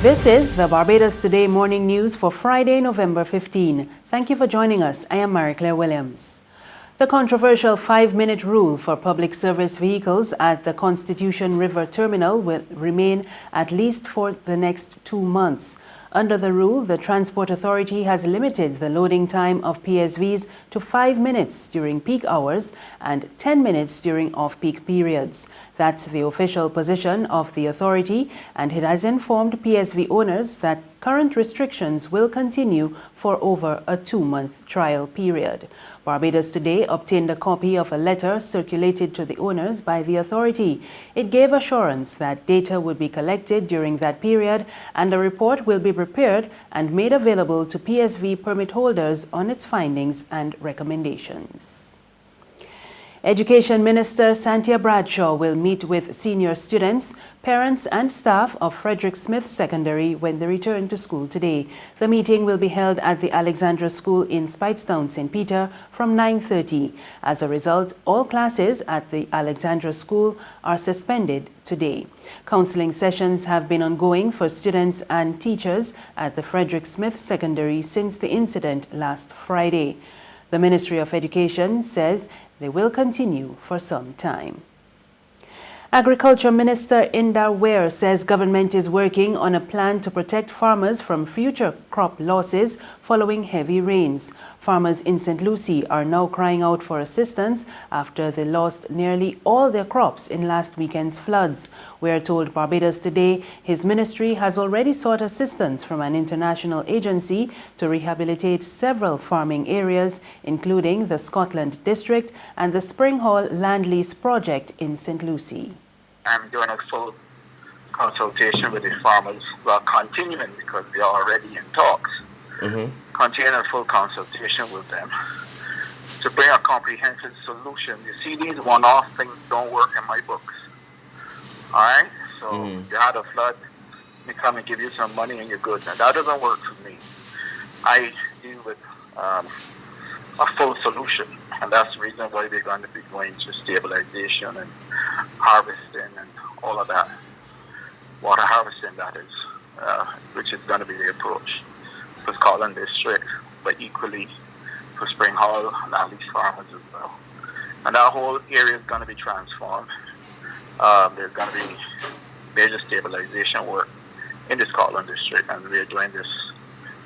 This is the Barbados Today morning news for Friday, November 15. Thank you for joining us. I am Mary Claire Williams. The controversial 5-minute rule for public service vehicles at the Constitution River Terminal will remain at least for the next 2 months. Under the rule, the Transport Authority has limited the loading time of PSVs to 5 minutes during peak hours and 10 minutes during off-peak periods. That's the official position of the authority, and it has informed PSV owners that current restrictions will continue for over a 2-month trial period. Barbados Today obtained a copy of a letter circulated to the owners by the authority. It gave assurance that data would be collected during that period and a report will be prepared and made available to PSV permit holders on its findings and recommendations. Education Minister Santia Bradshaw will meet with senior students, parents and staff of Frederick Smith Secondary when they return to school today. The meeting will be held at the Alexandra School in Speightstown, St. Peter from 9:30. As a result, all classes at the Alexandra School are suspended today. Counseling sessions have been ongoing for students and teachers at the Frederick Smith Secondary since the incident last Friday. The Ministry of Education says they will continue for some time. Agriculture Minister Indar Ware says government is working on a plan to protect farmers from future crop losses following heavy rains. Farmers in St. Lucie are now crying out for assistance after they lost nearly all their crops in last weekend's floods. Ware told Barbados Today his ministry has already sought assistance from an international agency to rehabilitate several farming areas, including the Scotland District and the Spring Hall Land Lease Project in St. Lucie. I'm doing a full consultation with the farmers. Well, continuing because we are already in talks. Continuing a full consultation with them to bring a comprehensive solution. You see, these one-off things don't work in my books. All right? So you had a flood, they come and give you some money and you're good. Now, that doesn't work for me. I deal with a full solution. And that's the reason why we're going to be going to stabilization and harvesting and all of that. Water harvesting, that is, which is going to be the approach for Scotland District, but equally for Spring Hall and at least farmers as well. And that whole area is going to be transformed. There's going to be major stabilization work in the Scotland District, and we're doing this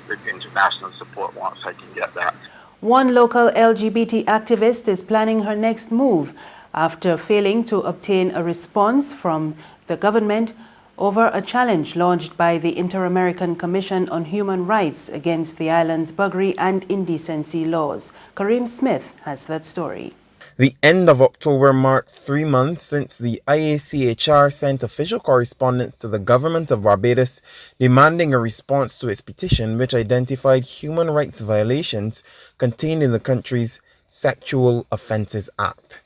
with international support once I can get that. One local LGBT activist is planning her next move after failing to obtain a response from the government over a challenge launched by the Inter-American Commission on Human Rights against the island's buggery and indecency laws. Kareem Smith has that story. The end of October marked 3 months since the IACHR sent official correspondence to the government of Barbados demanding a response to its petition which identified human rights violations contained in the country's Sexual Offences Act.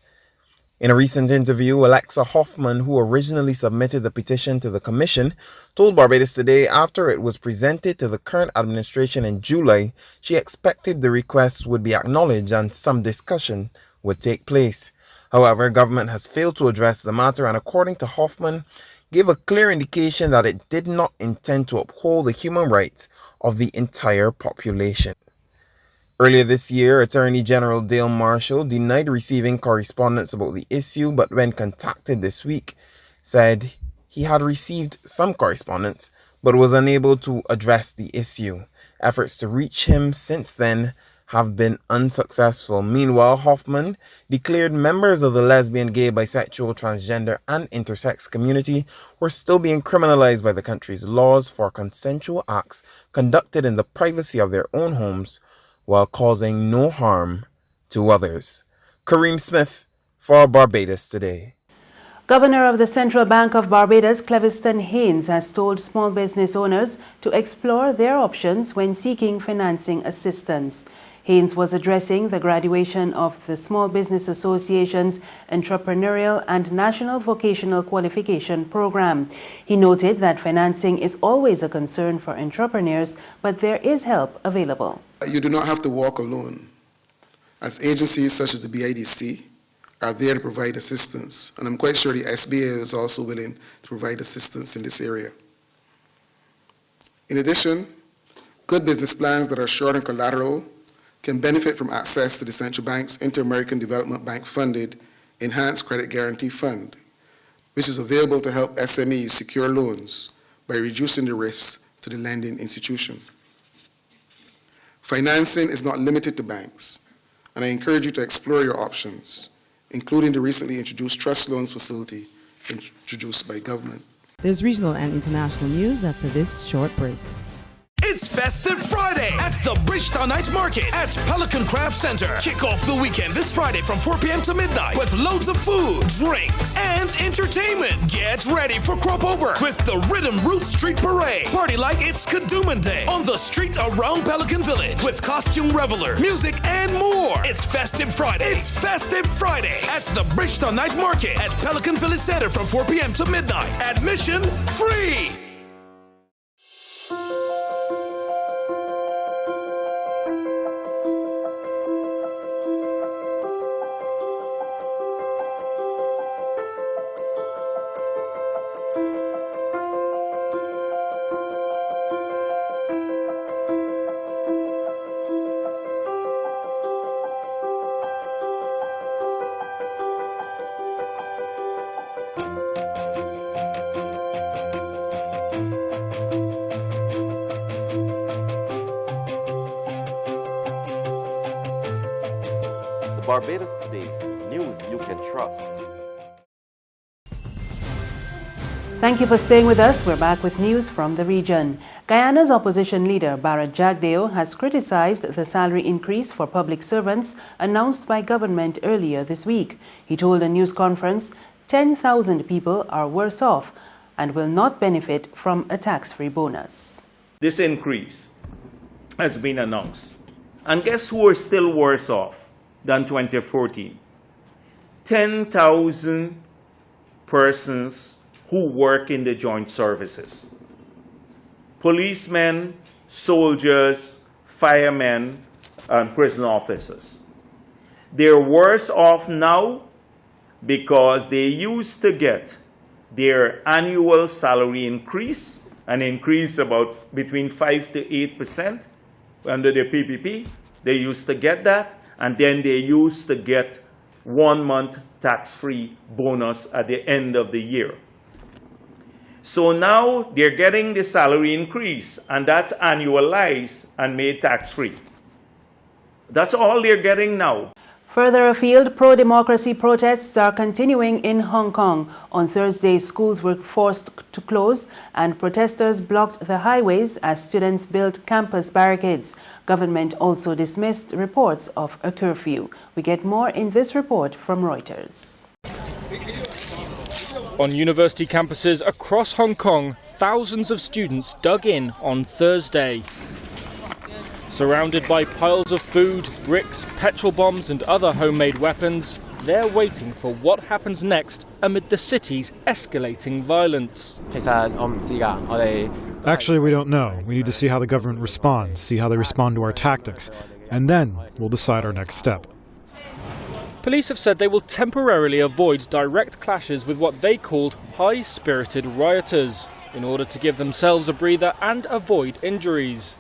In a recent interview, Alexa Hoffman, who originally submitted the petition to the commission, told Barbados Today after it was presented to the current administration in July, she expected the request would be acknowledged and some discussion would take place. However, government has failed to address the matter and, according to Hoffman, gave a clear indication that it did not intend to uphold the human rights of the entire population. Earlier this year, Attorney General Dale Marshall denied receiving correspondence about the issue, but when contacted this week, said he had received some correspondence but was unable to address the issue. Efforts to reach him since then have been unsuccessful. Meanwhile, Hoffman declared members of the lesbian, gay, bisexual, transgender, and intersex community were still being criminalized by the country's laws for consensual acts conducted in the privacy of their own homes while causing no harm to others. Kareem Smith for Barbados Today. Governor of the Central Bank of Barbados, Cleviston Haynes, has told small business owners to explore their options when seeking financing assistance. Haynes was addressing the graduation of the Small Business Association's Entrepreneurial and National Vocational Qualification Program. He noted that financing is always a concern for entrepreneurs, but there is help available. You do not have to walk alone, as agencies such as the BIDC are there to provide assistance, and I'm quite sure the SBA is also willing to provide assistance in this area. In addition, good business plans that are short on collateral can benefit from access to the Central Bank's Inter-American Development Bank funded Enhanced Credit Guarantee Fund, which is available to help SMEs secure loans by reducing the risks to the lending institution. Financing is not limited to banks, and I encourage you to explore your options, including the recently introduced trust loans facility introduced by government. There's regional and international news after this short break. It's Festive Friday at the Bridgetown Night Market at Pelican Craft Center. Kick off the weekend this Friday from 4 p.m. to midnight with loads of food, drinks, and entertainment. Get ready for Crop Over with the Rhythm Roots Street Parade. Party like it's Kadooman Day on the street around Pelican Village with costume reveler, music, and more. It's Festive Friday. It's Festive Friday at the Bridgetown Night Market at Pelican Village Center from 4 p.m. to midnight. Admission free. Barbados Today, news you can trust. Thank you for staying with us. We're back with news from the region. Guyana's opposition leader, Barra Jagdeo, has criticized the salary increase for public servants announced by government earlier this week. He told a news conference 10,000 people are worse off and will not benefit from a tax-free bonus. This increase has been announced. And guess who are still worse off than 2014? 10,000 persons who work in the joint services. Policemen, soldiers, firemen, and prison officers. They're worse off now because they used to get their annual salary increase, an increase about between 5 to 8% under the PPP. They used to get that. And then they used to get 1 month tax-free bonus at the end of the year. So now they're getting the salary increase, and that's annualized and made tax-free. That's all they're getting now. Further afield, pro-democracy protests are continuing in Hong Kong. On Thursday, schools were forced to close and protesters blocked the highways as students built campus barricades. Government also dismissed reports of a curfew. We get more in this report from Reuters. On university campuses across Hong Kong, thousands of students dug in on Thursday. Surrounded by piles of food, bricks, petrol bombs and other homemade weapons, they're waiting for what happens next amid the city's escalating violence. Actually, we don't know. We need to see how the government responds, see how they respond to our tactics, and then we'll decide our next step. Police have said they will temporarily avoid direct clashes with what they called high-spirited rioters in order to give themselves a breather and avoid injuries.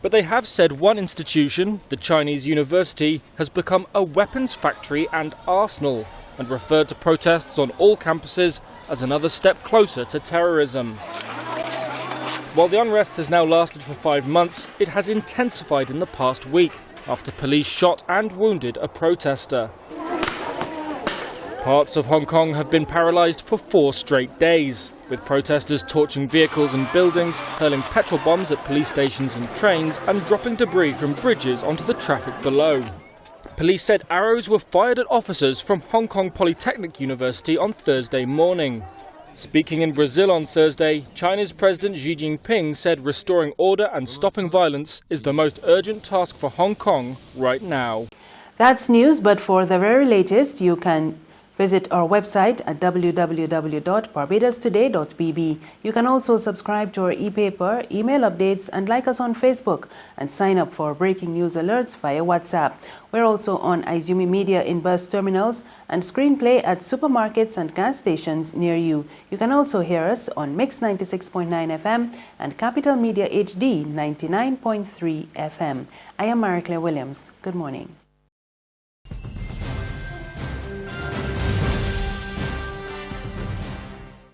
But they have said one institution, the Chinese university, has become a weapons factory and arsenal and referred to protests on all campuses as another step closer to terrorism. While the unrest has now lasted for 5 months, it has intensified in the past week after police shot and wounded a protester. Parts of Hong Kong have been paralysed for 4 straight days, with protesters torching vehicles and buildings, hurling petrol bombs at police stations and trains, and dropping debris from bridges onto the traffic below. Police said arrows were fired at officers from Hong Kong Polytechnic University on Thursday morning. Speaking in Brazil on Thursday, China's President Xi Jinping said restoring order and stopping violence is the most urgent task for Hong Kong right now. That's news, but for the very latest, you can Visit our website at www.barbadostoday.bb. You can also subscribe to our e-paper, email updates, and like us on Facebook, and sign up for breaking news alerts via WhatsApp. We're also on Izumi Media in bus terminals and Screenplay at supermarkets and gas stations near you. You can also hear us on Mix 96.9 FM and Capital Media HD 99.3 FM. I am Marie Claire Williams. Good morning.